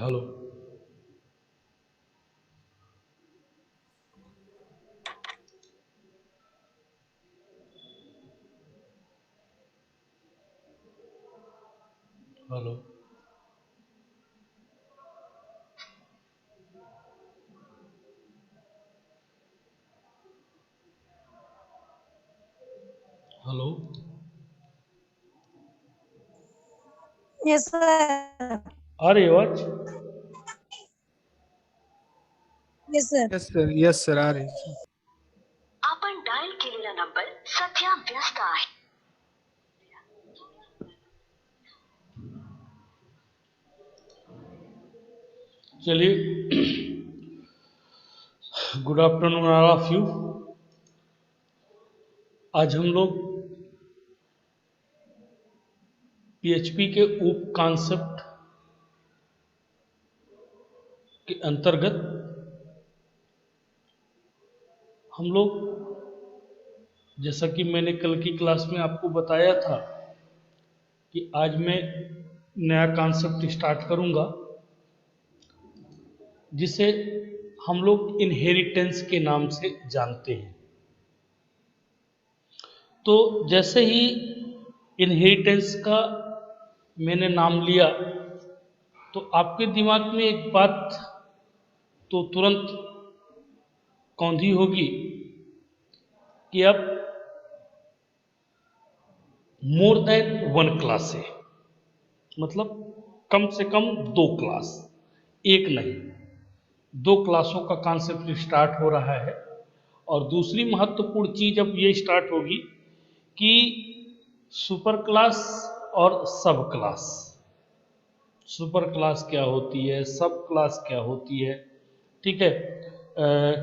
Hello. Hello. Hello. Yes, sir. आ रही आवाज? Yes, sir. Yes sir आ रही है. आपण डायल केलेला नंबर सध्या व्यस्त आहे. चलिए, good afternoon all of you. आज हम लोग पीएचपी के उप कॉन्सेप्ट के अंतर्गत हम लोग, जैसा कि मैंने कल की क्लास में आपको बताया था कि आज मैं नया कॉन्सेप्ट स्टार्ट करूंगा जिसे हम लोग इनहेरिटेंस के नाम से जानते हैं। तो जैसे ही इनहेरिटेंस का मैंने नाम लिया तो आपके दिमाग में एक बात तो तुरंत कौंधी होगी कि अब मोर देन वन क्लास है, मतलब कम से कम दो क्लास, एक नहीं, दो क्लासों का कॉन्सेप्ट स्टार्ट हो रहा है। और दूसरी महत्वपूर्ण चीज अब ये स्टार्ट होगी कि सुपर क्लास और सब क्लास। सुपर क्लास क्या होती है, सब क्लास क्या होती है, ठीक है।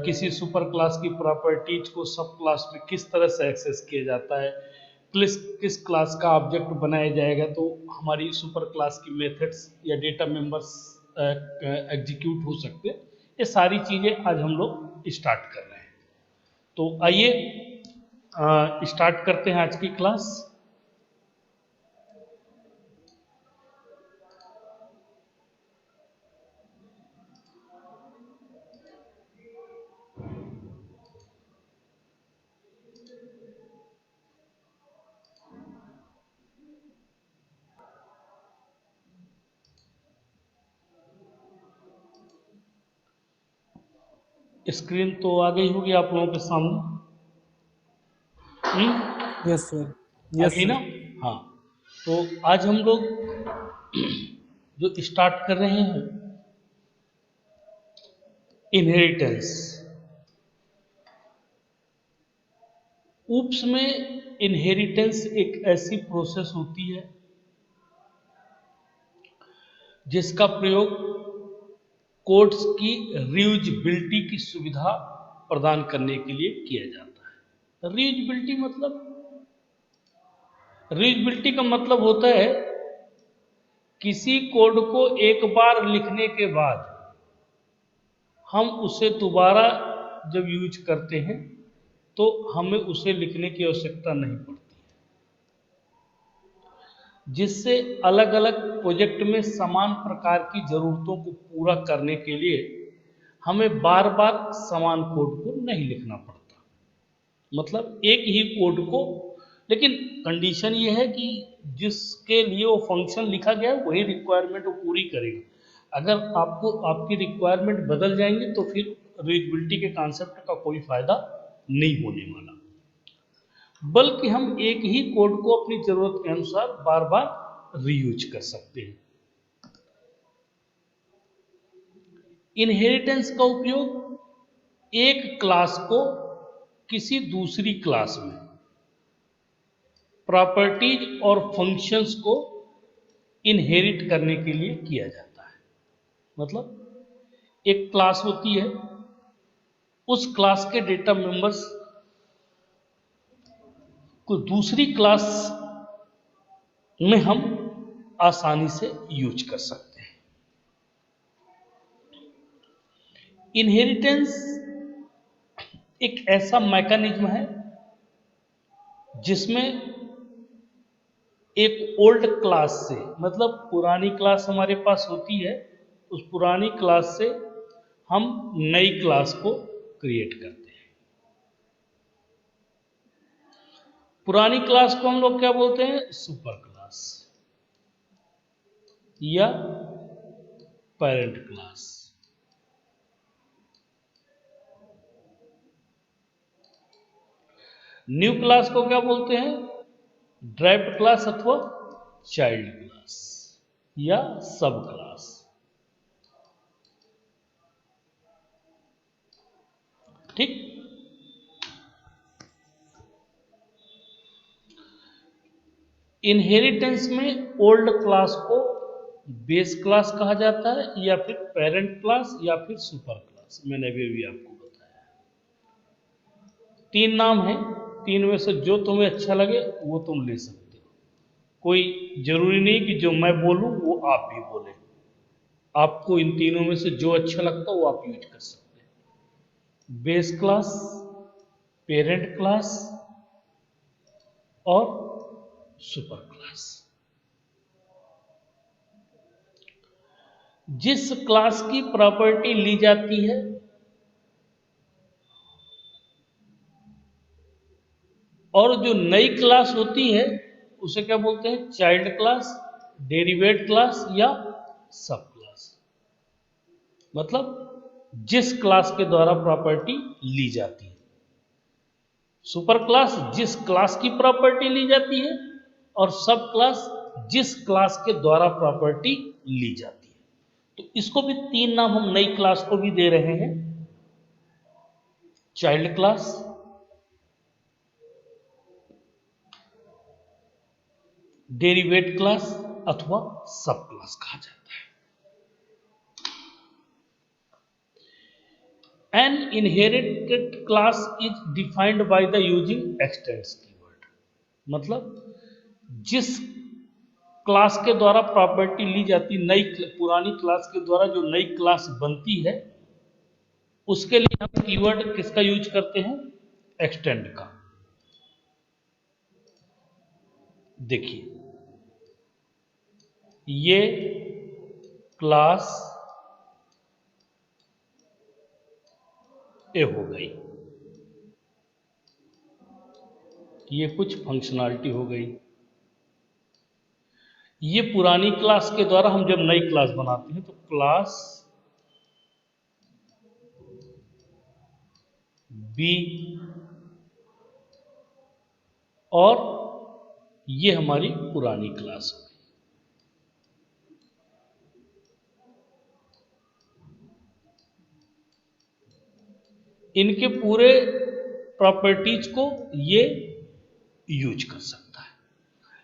किसी सुपर क्लास की प्रॉपर्टीज को सब क्लास में किस तरह से एक्सेस किया जाता है, किस क्लास का ऑब्जेक्ट बनाया जाएगा तो हमारी सुपर क्लास की मेथड्स या डेटा मेंबर्स एग्जीक्यूट हो सकते हैं, ये सारी चीज़ें आज हम लोग स्टार्ट कर रहे हैं। तो आइए स्टार्ट करते हैं आज की क्लास। स्क्रीन तो आ गई होगी आप लोगों के सामने। Yes sir. आ यस गई ना? सर. हाँ। तो आज हम लोग जो स्टार्ट कर रहे हैं इनहेरिटेंस। ऊप्स में इनहेरिटेंस एक ऐसी प्रोसेस होती है जिसका प्रयोग कोड्स की रीयूजेबिलिटी की सुविधा प्रदान करने के लिए किया जाता है। रीयूजेबिलिटी का मतलब होता है किसी कोड को एक बार लिखने के बाद हम उसे दोबारा जब यूज करते हैं तो हमें उसे लिखने की आवश्यकता नहीं पड़ती, जिससे अलग अलग प्रोजेक्ट में समान प्रकार की जरूरतों को पूरा करने के लिए हमें बार बार समान कोड को नहीं लिखना पड़ता। मतलब एक ही कोड को, लेकिन कंडीशन ये है कि जिसके लिए वो फंक्शन लिखा गया है वही रिक्वायरमेंट वो पूरी करेगा। अगर आपको आपकी रिक्वायरमेंट बदल जाएंगे तो फिर रीयूजेबिलिटी के कॉन्सेप्ट का कोई फायदा नहीं होने वाला, बल्कि हम एक ही कोड को अपनी जरूरत के अनुसार बार बार रीयूज कर सकते हैं। इनहेरिटेंस का उपयोग एक क्लास को किसी दूसरी क्लास में प्रॉपर्टीज और फंक्शंस को इनहेरिट करने के लिए किया जाता है। मतलब एक क्लास होती है, उस क्लास के डेटा मेंबर्स को दूसरी क्लास में हम आसानी से यूज कर सकते हैं। इनहेरिटेंस एक ऐसा मैकेनिज्म है जिसमें एक ओल्ड क्लास से, मतलब पुरानी क्लास हमारे पास होती है उस पुरानी क्लास से हम नई क्लास को क्रिएट करते हैं। पुरानी क्लास को हम लोग क्या बोलते हैं? सुपर क्लास या पेरेंट क्लास। न्यू क्लास को क्या बोलते हैं? ड्राइव्ड क्लास अथवा चाइल्ड क्लास या सब क्लास। ठीक। इनहेरिटेंस में ओल्ड क्लास को बेस क्लास कहा जाता है या फिर पेरेंट क्लास या फिर सुपर क्लास। मैंने अभी आपको बताया। 3 नाम है, 3 में से जो तुम्हें अच्छा लगे वो तुम ले सकते हो। कोई जरूरी नहीं कि जो मैं बोलूं वो आप भी बोले। आपको इन तीनों में से जो अच्छा लगता है वो आप यूज कर सकते हैं। बेस क्लास, पेरेंट क्लास और सुपर क्लास। जिस क्लास की प्रॉपर्टी ली जाती है और जो नई क्लास होती है उसे क्या बोलते हैं? चाइल्ड क्लास, डेरिवेट क्लास या सब क्लास। मतलब जिस क्लास के द्वारा प्रॉपर्टी ली जाती है। सुपर क्लास जिस क्लास की प्रॉपर्टी ली जाती है और सब क्लास जिस क्लास के द्वारा प्रॉपर्टी ली जाती है। तो इसको भी 3 नाम हम नई क्लास को भी दे रहे हैं। चाइल्ड क्लास, डेरिवेट क्लास अथवा सब क्लास कहा जाता है। An inherited class is defined by the using extends keyword. मतलब जिस क्लास के द्वारा प्रॉपर्टी ली जाती, पुरानी क्लास के द्वारा जो नई क्लास बनती है उसके लिए हम कीवर्ड किसका यूज करते हैं? एक्सटेंड का। देखिए ये क्लास ए हो गई, ये कुछ फंक्शनैलिटी हो गई। ये पुरानी क्लास के द्वारा हम जब नई क्लास बनाते हैं तो क्लास बी और ये हमारी पुरानी क्लास हो गई। इनके पूरे प्रॉपर्टीज को ये यूज कर सकता है।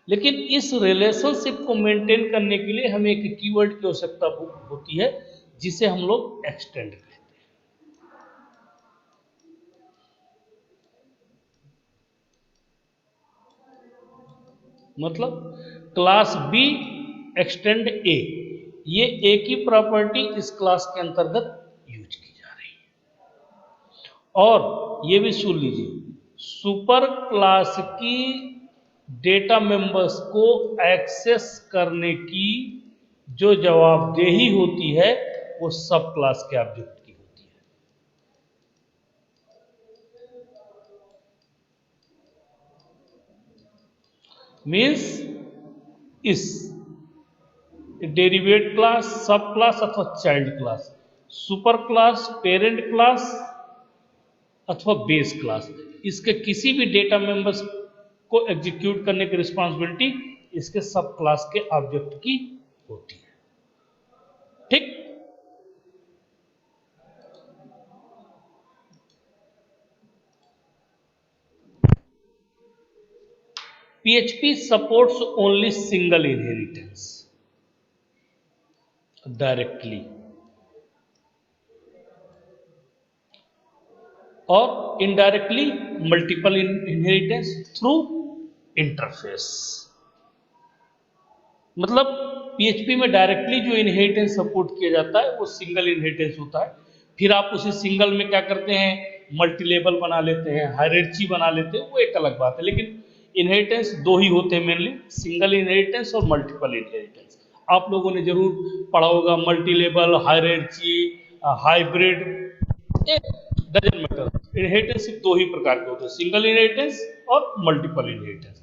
लेकिन इस रिलेशनशिप को मेंटेन करने के लिए हमें एक कीवर्ड की आवश्यकता होती है जिसे हम लोग एक्सटेंड कहते हैं। मतलब क्लास बी एक्सटेंड ए, ये ए की प्रॉपर्टी इस क्लास के अंतर्गत यूज की जा रही है। और ये भी सुन लीजिए, सुपर क्लास की डेटा मेंबर्स को एक्सेस करने की जो जवाबदेही होती है वो सब क्लास के ऑब्जेक्ट की होती है। मीन्स इस डेरिवेट क्लास, सब क्लास अथवा child class, super class, parent class अथवा बेस क्लास, इसके किसी भी डेटा मेंबर्स को एग्जीक्यूट करने की रिस्पांसिबिलिटी इसके सब क्लास के ऑब्जेक्ट की होती है। ठीक। PHP supports only single inheritance directly और indirectly multiple inheritance through interface. मतलब PHP में डायरेक्टली जो इनहेरिटेंस सपोर्ट किया जाता है वो सिंगल इनहेरिटेंस होता है। फिर आप उसे सिंगल में क्या करते हैं? मल्टीलेबल बना लेते हैं, हायरार्ची बना लेते हैं, वो एक अलग बात है। लेकिन इनहेरिटेंस 2 ही होते हैं मेनली, सिंगल इनहेरिटेंस और मल्टीपल इनहेरिटेंस। आप लोगों ने जरूर पढ़ा होगा, multi level, hierarchy, hybrid, doesn't matter. Inheritance सिर्फ दो ही प्रकार के होते हैं, सिंगल इनहेरिटेंस और मल्टीपल इनहेरिटेंस।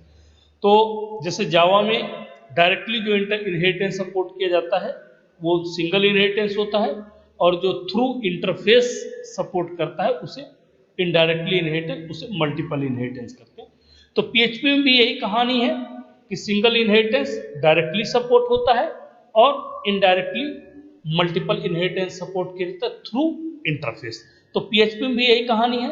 तो जैसे जावा में डायरेक्टली जो इनहेरिटेंस सपोर्ट किया जाता है वो सिंगल इनहेरिटेंस होता है, और जो थ्रू इंटरफेस सपोर्ट करता है उसे इनडायरेक्टली इनहेरिटेंस, उसे मल्टीपल इनहेरिटेंस करते हैं। तो पीएचपी में भी यही कहानी है कि सिंगल इनहेरिटेंस डायरेक्टली सपोर्ट होता है और इनडायरेक्टली मल्टीपल इनहेरिटेंस सपोर्ट किया जाता है थ्रू इंटरफेस। तो पीएचपी में भी यही कहानी है।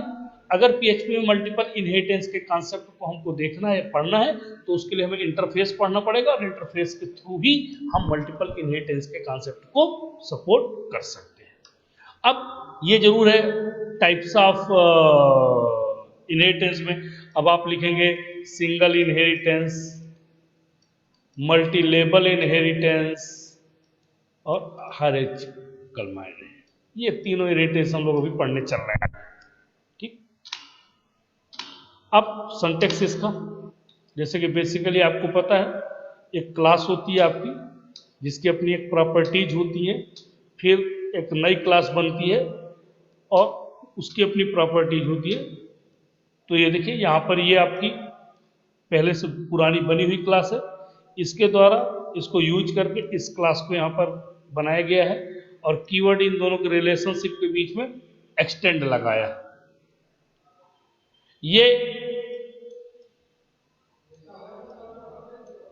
अगर पीएचपी में मल्टीपल इनहेरिटेंस के कॉन्सेप्ट को हमको देखना है, पढ़ना है, तो उसके लिए हमें इंटरफेस पढ़ना पड़ेगा, और इंटरफेस के थ्रू ही हम मल्टीपल इनहेरिटेंस के कॉन्सेप्ट को सपोर्ट कर सकते हैं। अब ये जरूर है टाइप्स ऑफ इनहेरिटेंस में, अब आप लिखेंगे single inheritance, multi level inheritance और हायरार्चिकल माइनर। ये तीनों इनहेरिटेंस हम लोग अभी पढ़ने चल रहे हैं। ठीक, अब सिंटैक्स इसका, जैसे कि बेसिकली आपको पता है एक क्लास होती है आपकी जिसकी अपनी एक प्रॉपर्टीज होती है, फिर एक नई क्लास बनती है और उसकी अपनी प्रॉपर्टीज होती है। तो ये देखिए यहाँ पर ये आपकी पहले से पुरानी बनी हुई क्लास है, इसके द्वारा इसको यूज करके इस क्लास को यहाँ पर बनाया गया है, और कीवर्ड इन दोनों के रिलेशनशिप के बीच में एक्सटेंड लगाया। ये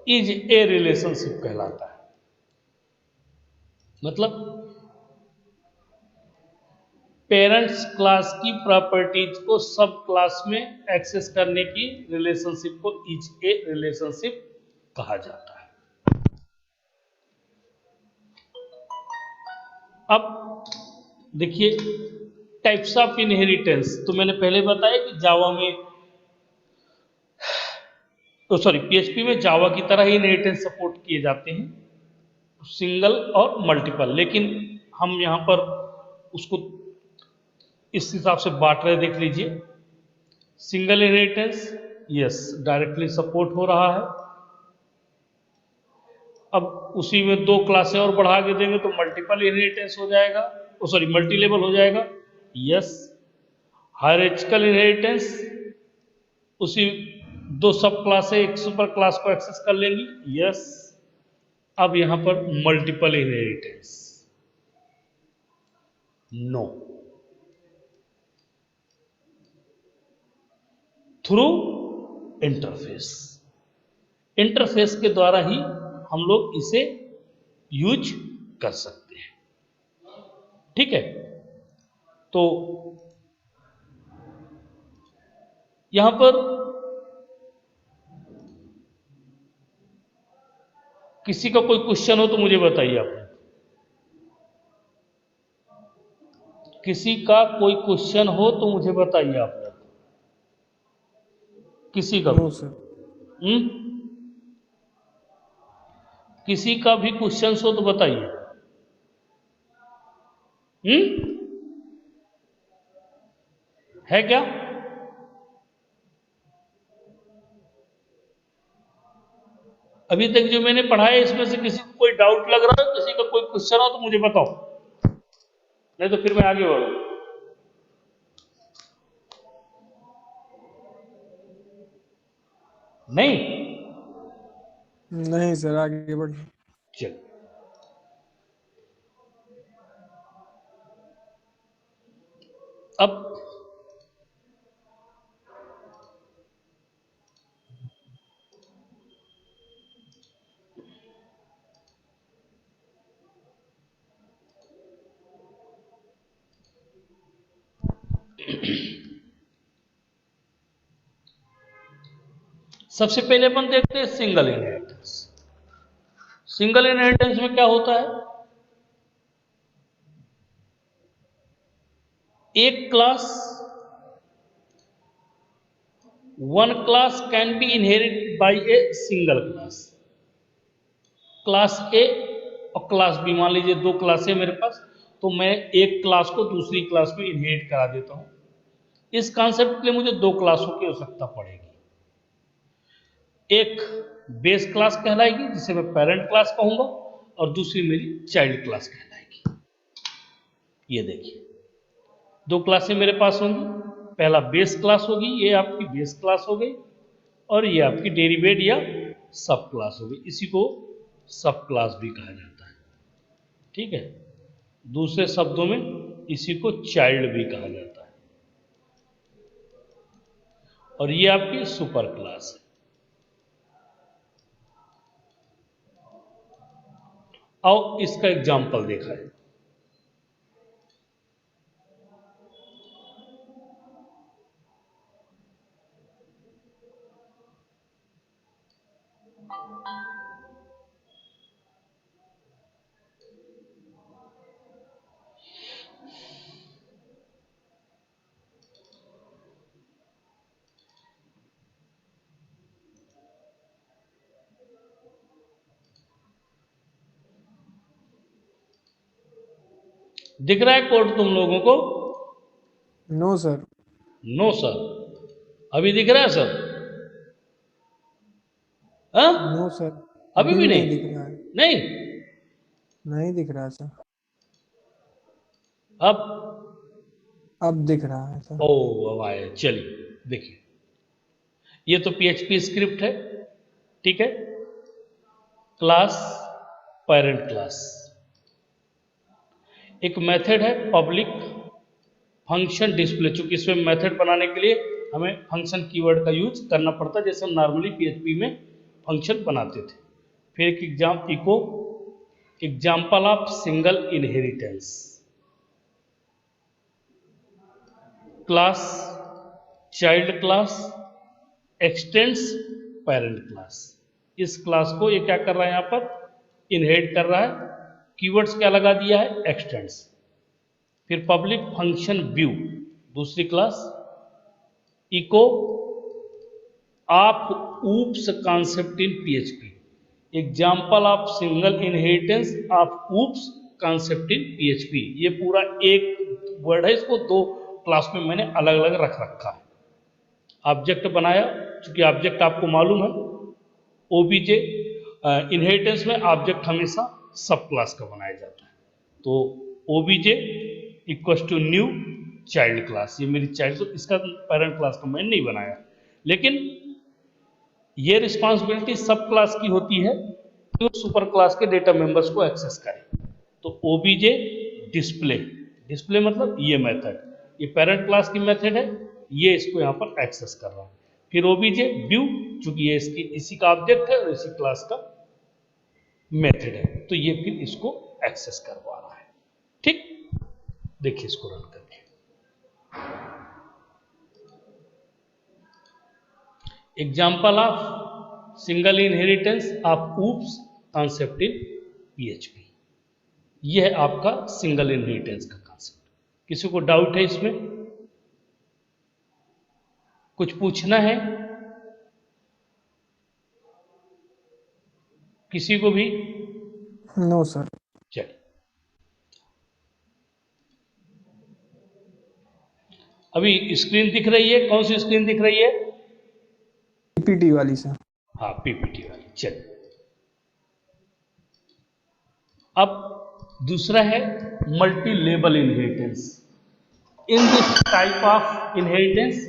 इज ए रिलेशनशिप कहलाता है, मतलब पेरेंट्स क्लास की प्रॉपर्टीज को सब क्लास में एक्सेस करने की रिलेशनशिप को इज ए रिलेशनशिप कहा जाता है। अब देखिए टाइप्स ऑफ इनहेरिटेंस, तो मैंने पहले बताया कि जावा में, तो सॉरी पीएचपी में जावा की तरह ही इनहेरिटेंस सपोर्ट किए जाते हैं, सिंगल और मल्टीपल, लेकिन हम यहां पर उसको इस हिसाब से बांट रहे, देख लीजिए। Single inheritance yes directly support हो रहा है, अब उसी में दो क्लासें और बढ़ा के देंगे तो मल्टीपल इनहेरिटेंस हो जाएगा, सॉरी मल्टी लेवल हो जाएगा। यस, हायरार्चिकल इनहेरिटेंस, उसी दो सब क्लासें एक सुपर क्लास को एक्सेस कर लेंगी। यस, अब यहां पर multiple inheritance no, through interface, interface के द्वारा ही हम लोग इसे यूज कर सकते हैं। ठीक है, तो यहां पर किसी का कोई क्वेश्चन हो तो मुझे बताइए आप, किसी का कोई क्वेश्चन हो तो मुझे बताइए आप लोग, किसी का नो सर। किसी का भी क्वेश्चन हो तो बताइए। है क्या? अभी तक जो मैंने पढ़ा है इसमें से किसी को कोई डाउट लग रहा है, किसी का कोई क्वेश्चन हो तो मुझे बताओ, नहीं तो फिर मैं आगे बढ़ूं। नहीं नहीं सर, आगे बढ़िए। चल, अब सबसे पहले अपन देखते हैं सिंगल इनहेरिटेंस। सिंगल इनहेरिटेंस में क्या होता है, एक class, one class can be inherited by a single class. Class ए और क्लास बी, मान लीजिए दो क्लास है मेरे पास, तो मैं एक क्लास को दूसरी क्लास में इनहेरिट करा देता हूं। इस कॉन्सेप्ट के लिए मुझे दो क्लासों की आवश्यकता पड़ेगी, एक बेस क्लास कहलाएगी जिसे मैं पेरेंट क्लास कहूंगा, और दूसरी मेरी चाइल्ड क्लास कहलाएगी। ये देखिए, दो क्लासें मेरे पास होंगी। पहला बेस क्लास होगी, ये आपकी बेस क्लास हो गई, और ये आपकी डेरिवेट या सब क्लास हो गई। इसी को सब क्लास भी कहा जाता है, ठीक है। दूसरे शब्दों में इसी को चाइल्ड भी कहा जाता है। और ये आपकी सुपर क्लास है। आओ इसका एग्जाम्पल देखा है। दिख रहा है कोड तुम लोगों को? No sir. No sir. अभी दिख रहा है सर? हाँ? नो सर, अभी अभी भी भी नहीं? नहीं दिख रहा है। नहीं? नहीं दिख रहा सर। अब? अब दिख रहा है सर। ओ, अब आए। चलिए देखिए, ये तो पीएचपी स्क्रिप्ट है, ठीक है। क्लास, पेरेंट क्लास, एक मेथड है पब्लिक फंक्शन डिस्प्ले। चूंकि इसमें मेथड बनाने के लिए हमें फंक्शन कीवर्ड का यूज करना पड़ता है, जैसे हम नॉर्मली पीएचपी में फंक्शन बनाते थे। फिर एक echo example of single inheritance, class, child class, extends parent class. इस क्लास को ये क्या कर रहा है, यहां पर इनहेरिट कर रहा है। कीवर्ड्स क्या लगा दिया है, एक्सटेंड्स। फिर पब्लिक फंक्शन व्यू, दूसरी class. Eco of oops concept in PHP, example of single inheritance of oops concept in PHP. ये पूरा एक वर्ड है, इसको दो क्लास में मैंने अलग अलग रख रखा है। ऑब्जेक्ट बनाया, चूंकि ऑब्जेक्ट आपको मालूम है ओबीजे इनहेरिटेंस में ऑब्जेक्ट हमेशा सब क्लास का बनाया जाता है। तो OBJ equal to new child class, ये मेरी चाइल्ड, इसका पेरेंट क्लास का मैंने नहीं बनाया, लेकिन ये रिस्पॉन्सिबिलिटी सब क्लास की होती है कि वो सुपर क्लास के डेटा मेंबर्स को एक्सेस करे। तो ओबीजे डिस्प्ले, डिस्प्ले मतलब ये मेथड, ये पेरेंट क्लास की मेथड है, ये इसको यहाँ पर एक्सेस कर रहा है। फिर ओबीजे व्यू, चूंकि ये इसकी इसी का ऑब्जेक्ट है और इसी क्लास का मेथड है, तो ये फिर इसको एक्सेस करवा रहा है। ठीक, देखिए इसको रन करके। Example of single inheritance of oops concept in PHP, यह है आपका सिंगल इनहेरिटेंस का कॉन्सेप्ट। किसी को डाउट है इसमें, कुछ पूछना है किसी को भी? No sir. चलिए, अभी स्क्रीन दिख रही है? कौन सी स्क्रीन दिख रही है? पीपीटी वाली सर। हाँ, पीपीटी वाली। चलिए, अब दूसरा है multi level inheritance. In this type of inheritance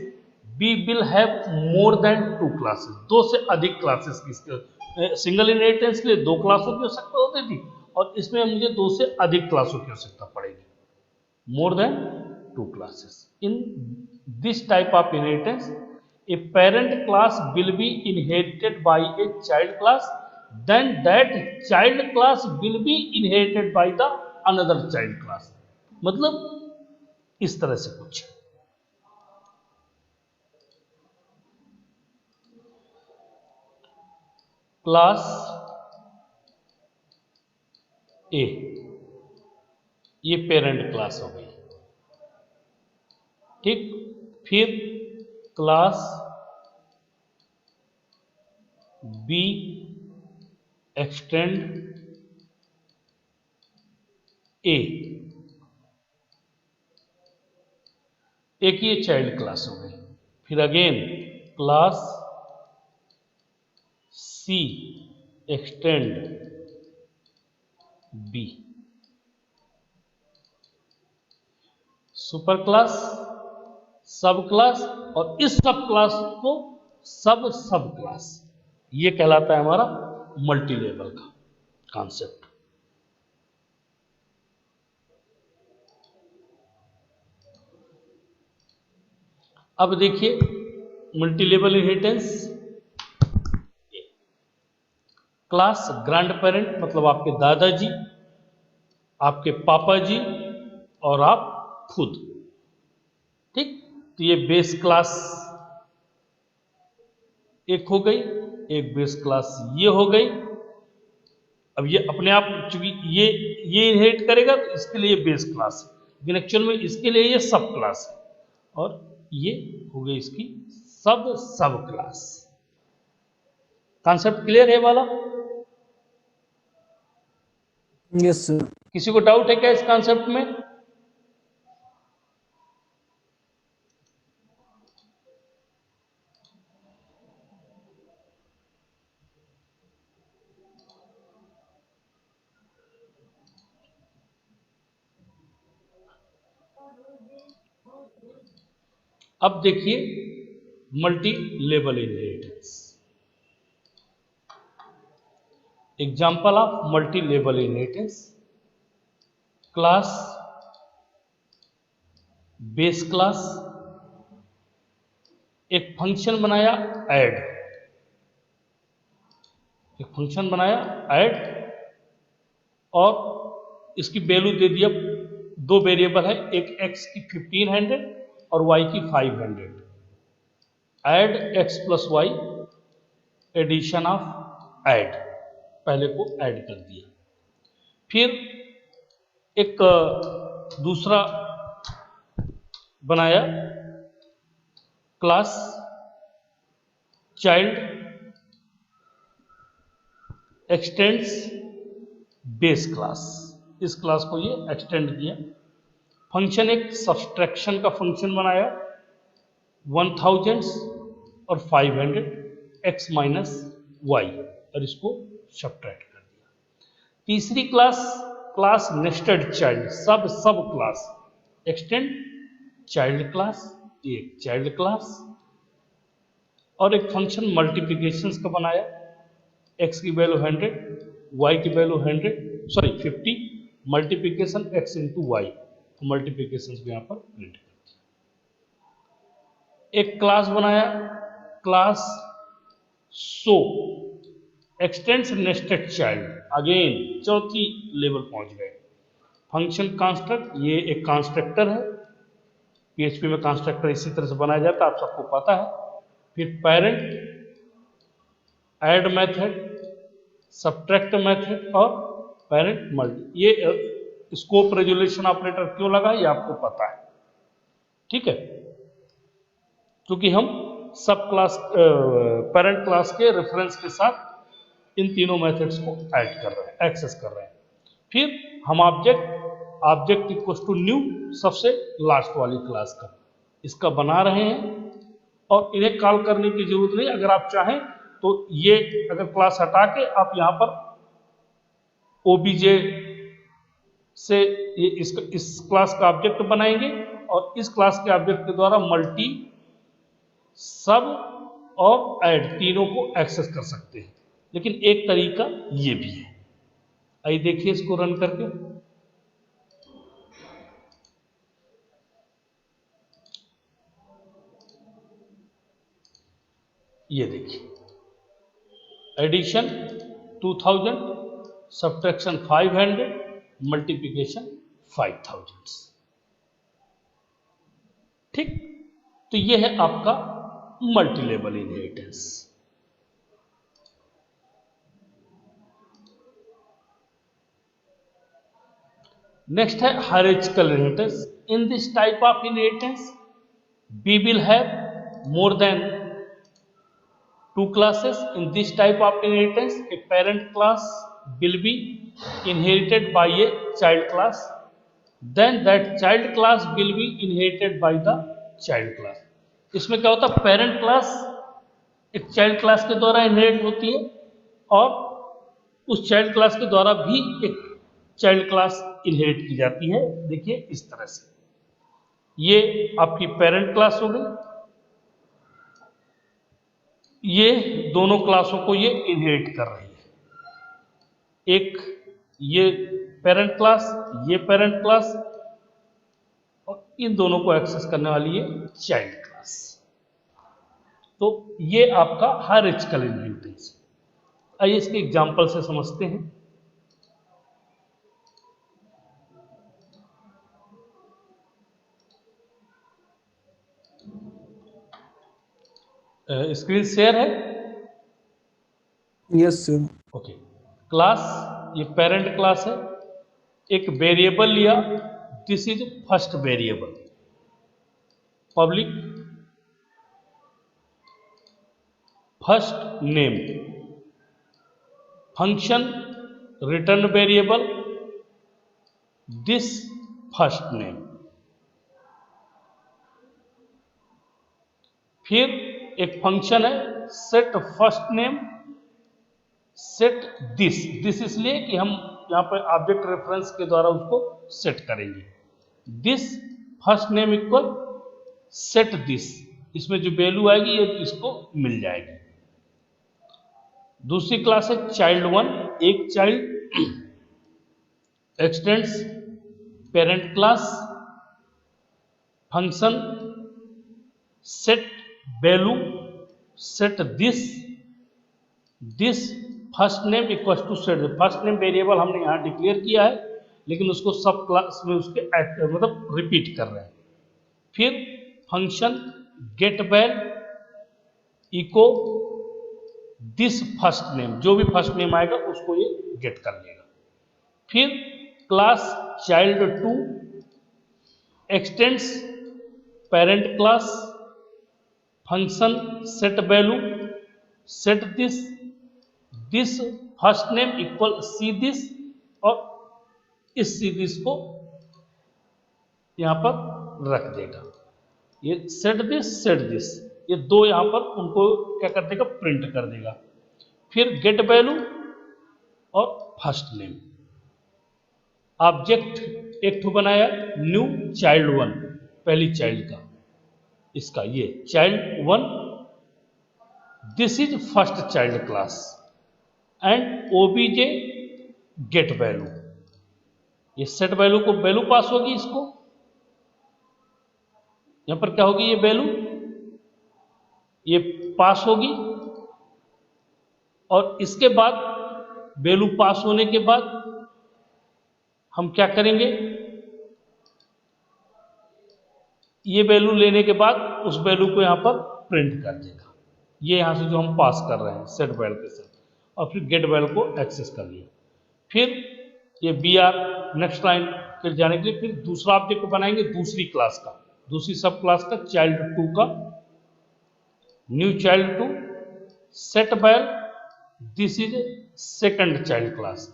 we will have more than two classes, दो से अधिक क्लासेस की। सिंगल इनहेरिटेंस के लिए दो क्लासों की आवश्यकता होती थी, और इसमें मुझे दो से अधिक क्लासों की आवश्यकता पड़ेगी, more than two classes. In this type of inheritance a parent class will be inherited by a child class, then that child class will be inherited by the another child class। मतलब इस तरह से कुछ class ए, ये parent class हो गई, ठीक। फिर क्लास बी एक्सटेंड ए, एक ये चाइल्ड क्लास हो गई। फिर again class C extend B. Super class, sub class और इस सब क्लास को सब सब क्लास, ये कहलाता है हमारा मल्टी लेवल का कॉन्सेप्ट। अब देखिए multi level inheritance. Class grand parent मतलब आपके दादाजी, आपके पापा जी और आप खुद, ठीक। तो ये बेस क्लास एक हो गई, एक बेस क्लास ये हो गई। अब ये अपने आप चूंकि ये इनहेरिट करेगा तो इसके लिए बेस क्लास है, लेकिन एक्चुअल में इसके लिए ये सब क्लास है, और ये हो गई इसकी सब सब क्लास। कॉन्सेप्ट क्लियर है वाला? Yes sir. किसी को डाउट है क्या इस कॉन्सेप्ट में? अब देखिए multi level inheritance. Example of multi level inheritance, class, base class, एक फंक्शन बनाया ऐड, एक फंक्शन बनाया ऐड और इसकी वैल्यू दे दिया, दो वेरिएबल है, एक x की 1500 और y की 500। Add x plus Y, addition of add, पहले को ऐड कर दिया। फिर एक दूसरा बनाया class child extends base class, इस क्लास को ये एक्सटेंड किया। फंक्शन एक सब्सट्रैक्शन का फंक्शन बनाया 1000 और 500 x माइनस वाई, और इसको सब्ट्रैक्ट कर दिया। तीसरी class, class nested child, sub sub class, extend child class, एक चाइल्ड क्लास, और एक फंक्शन मल्टीप्लिकेशंस का बनाया, x की वैल्यू 100, y की value 50, multiplication x into Y, multiplication भी यहां पर प्रिंट कर दिया। एक क्लास बनाया class so extends nested child, again चौथी लेवल पहुंच गए। फंक्शन कंस्ट्रक्ट, ये एक कंस्ट्रक्टर है, पीएचपी में कंस्ट्रक्टर इसी तरह से बनाया जाता है, आप सबको पता है। फिर parent, add method, subtract method और पेरेंट मल्टी। ये स्कोप रेजोल्यूशन ऑपरेटर क्यों लगा ये आपको पता है, ठीक है, क्योंकि हम सब क्लास पेरेंट क्लास के रेफरेंस के साथ इन तीनों मेथड्स को ऐड कर रहे हैं, एक्सेस कर रहे हैं। फिर हम ऑब्जेक्ट इक्वल्स टू न्यू, सबसे लास्ट वाली क्लास का इसका बना रहे हैं, और इन्हें कॉल करने की जरूरत नहीं। अगर आप चाहें तो ये अगर क्लास हटा के आप यहां पर ओबीजे से इस क्लास का ऑब्जेक्ट बनाएंगे, और इस क्लास के ऑब्जेक्ट के द्वारा मल्टी, सब और ऐड तीनों को एक्सेस कर सकते हैं। लेकिन एक तरीका ये भी है, आइए देखिए इसको रन करके। ये देखिए एडिशन 2000, सब्ट्रैक्शन 500, मल्टीप्लिकेशन 5000, ठीक। तो ये है आपका मल्टी लेवल इनहेरिटेंस। नेक्स्ट है hierarchical inheritance. In this type of inheritance we will have more than two classes. In this type of inheritance, a parent class will be inherited by a child class, then that child class will be inherited by the child class. इसमें क्या होता है, parent class एक child class के द्वारा inherit होती है, और उस चाइल्ड क्लास के द्वारा भी एक चाइल्ड क्लास इनहेरिट की जाती है। देखिए इस तरह से, ये आपकी पेरेंट क्लास हो गई, ये दोनों क्लासों को ये इनहेरिट कर रही है। एक ये पेरेंट क्लास, ये पेरेंट क्लास, और इन दोनों को एक्सेस करने वाली ये चाइल्ड क्लास। तो ये आपका हायरार्चिकल इनहेरिटेंस। आइए इसके एग्जांपल से समझते हैं। स्क्रीन शेयर है? Yes, sir. ओके। क्लास, ये पेरेंट क्लास है। एक वेरिएबल लिया, this is first variable, public first name, function return variable this first name. फिर एक फंक्शन है set first name set this इसलिए कि हम यहां पर ऑब्जेक्ट रेफरेंस के द्वारा उसको सेट करेंगे। This first name equal set this, इसमें जो वैल्यू आएगी ये इसको मिल जाएगी। दूसरी क्लास है चाइल्ड वन, एक child, extends parent class, function set value set this first name equal to set. First name variable हमने यहां डिक्लेयर किया है, लेकिन उसको सब क्लास में उसके मतलब रिपीट कर रहे हैं। फिर function get val echo this first name, जो भी फर्स्ट नेम आएगा उसको ये गेट कर लेगा। फिर class child two, extends parent class, function set value set this first name equal C this, और इस सी दिस को यहां पर रख देगा। ये सेट दिस ये दो यहां पर उनको क्या कर देगा, प्रिंट कर देगा। फिर गेट वैल्यू और फर्स्ट नेम। ऑब्जेक्ट एक ठो बनाया न्यू चाइल्ड वन, पहली चाइल्ड का, इसका ये child one, this is first child class and OBJ get value. ये सेट वैल्यू को वैल्यू पास होगी, इसको यहां पर क्या होगी, ये वैल्यू ये पास होगी, और इसके बाद वैल्यू पास होने के बाद हम क्या करेंगे, ये वैल्यू लेने के बाद उस वैल्यू को यहां पर प्रिंट कर देगा। ये यहां से जो हम पास कर रहे हैं सेट वैल्यू के साथ, और फिर गेट वैल्यू को एक्सेस कर लिया। फिर ये बी आर नेक्स्ट लाइन फिर जाने के लिए फिर दूसरा ऑब्जेक्ट बनाएंगे दूसरी क्लास का, दूसरी सब क्लास का, चाइल्ड टू का, new child two set val this is second child class.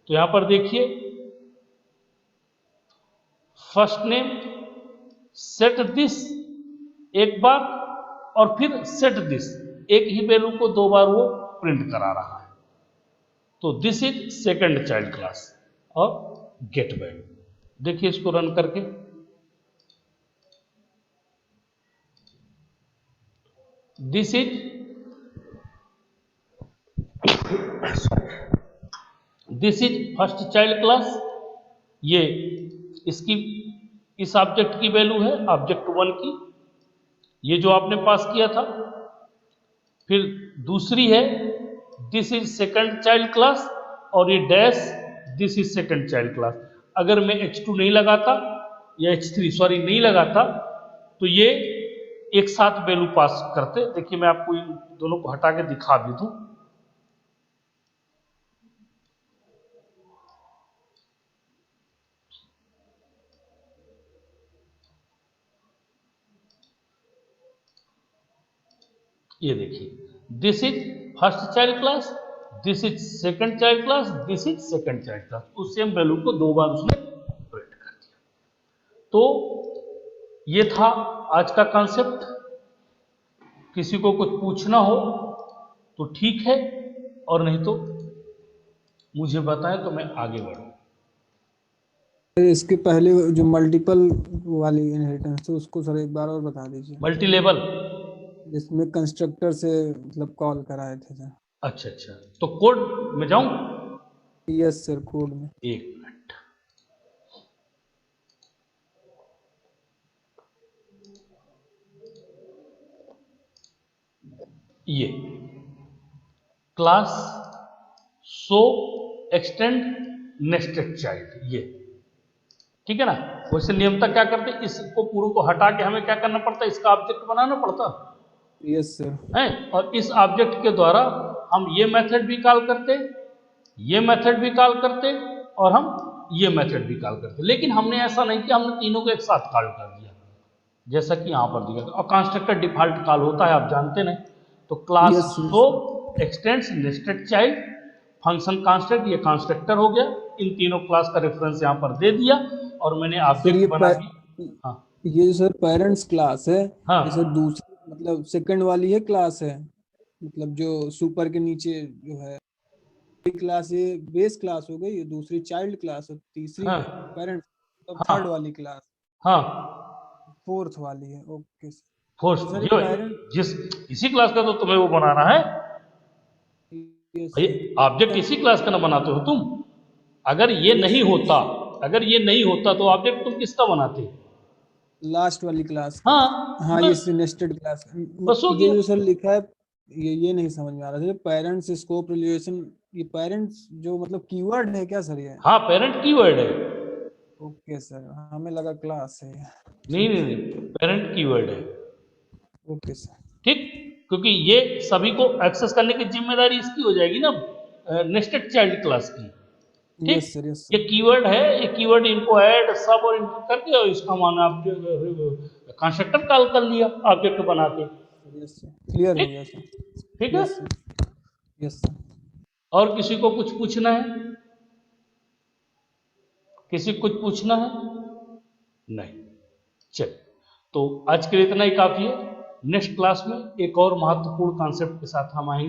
तो यहां पर देखिए फर्स्ट नेम सेट दिस एक बार, और फिर सेट दिस, एक ही वैल्यू को दो बार वो प्रिंट करा रहा है। तो this is second child class और गेट वैल्यू। देखिए इसको रन करके, this is first child class, ये इसकी इस ऑब्जेक्ट की वैल्यू है ऑब्जेक्ट वन की, ये जो आपने पास किया था। फिर दूसरी है this is second child class, और ये dash this is second child class. अगर मैं H2 नहीं लगाता या H3 सॉरी नहीं लगाता तो ये एक साथ वैल्यू पास करते। देखिए मैं आपको इन दोनों को हटा के दिखा भी दूं। ये देखिए this is first child class, this is second child class, this is second child class, उस सेम वैल्यू को दो बार उसने प्रिंट कर दिया। तो ये था आज का कॉन्सेप्ट। किसी को कुछ पूछना हो तो ठीक है, और नहीं तो मुझे बताएं तो मैं आगे बढ़ूं। इसके पहले जो मल्टीपल वाली इनहेरिटेंस है उसको सर एक बार और बता दीजिए, मल्टी लेवल। जिसमें कंस्ट्रक्टर से मतलब कॉल कराए थे सर। अच्छा अच्छा, तो कोड में जाऊं? यस सर, कोड में। एक मिनट। ये class so extend nested child, ये ठीक है ना। वैसे नियमतः क्या करते, इसको पूरे को हटा के हमें क्या करना पड़ता, इसका ऑब्जेक्ट बनाना पड़ता यस सर। है, और इस ऑब्जेक्ट के द्वारा हम ये मेथड भी कॉल करते, ये मेथड भी कॉल करते, और हम ये मेथड भी कॉल करते। लेकिन हमने ऐसा नहीं किया, हमने तीनों को एक साथ कॉल कर दिया, जैसा कि यहाँ पर दिया। और कंस्ट्रक्टर डिफॉल्ट कॉल होता है, आप जानते नहीं। तो class Yes, yes. So extends nested child, function construct, ये कंस्ट्रक्टर हो गया। इन तीनों क्लास का रेफरेंस यहाँ पर दे दिया, और मैंने सर ऑब्जेक्ट बना दी। हाँ ये सर पेरेंट्स क्लास है। हाँ ये सर दूसरी मतलब सेकंड वाली है क्लास है, मतलब जो सुपर के नीचे जो है क्लास, ये बेस क्लास हो गई, ये दूसरी चाइल्ड क्लास है, तीसरी हाँ पेरेंट्स, मतलब हाँ थर्ड वाली क्लास हाँ, फोर्थ वाली है। Okay sir. फोर्स तो सर ये ये पेरेंट, जिस इसी क्लास का तो तुम्हें वो बनाना है ये भाई, ऑब्जेक्ट इसी क्लास का ना बनाते हो तुम। अगर ये नहीं होता, अगर ये नहीं होता तो ऑब्जेक्ट तुम किसका बनाते? लास्ट वाली क्लास का। हाँ हाँ बस, ये नेस्टेड क्लास, बस हो ये गया। जो सर लिखा है ये नहीं समझ में आ रहा था। पेरेंट्स स्कोप रिलेशन, ये पेरेंट्स जो मतलब कीवर्ड है क्या सर ये? हाँ, पेरेंट कीवर्ड है। ओके सर, हमें लगा क्लास है ये। नहीं ठीक नहीं सर। नहीं, पेरेंट कीवर्ड है। Okay sir. ठीक, क्योंकि ये सभी को एक्सेस करने की जिम्मेदारी इसकी हो जाएगी ना, नेस्टेड चाइल्ड क्लास की। ठीक, यस सर, यस ये सर। कीवर्ड है, ये कीवर्ड इनको ऐड सब और इनको करके, और इसका माना आप कंस्ट्रक्टर कॉल कर लिया ऑब्जेक्ट बना के। यस सर, क्लियर हो ठीक, गया सर। ठीक है। Yes sir, yes sir. और किसी को कुछ पूछना है? किसी को कुछ पूछना है? नहीं, चल, तो आज के लिए इतना ही काफी है। नेक्स्ट क्लास में एक और महत्वपूर्ण कॉन्सेप्ट के साथ हम आएंगे।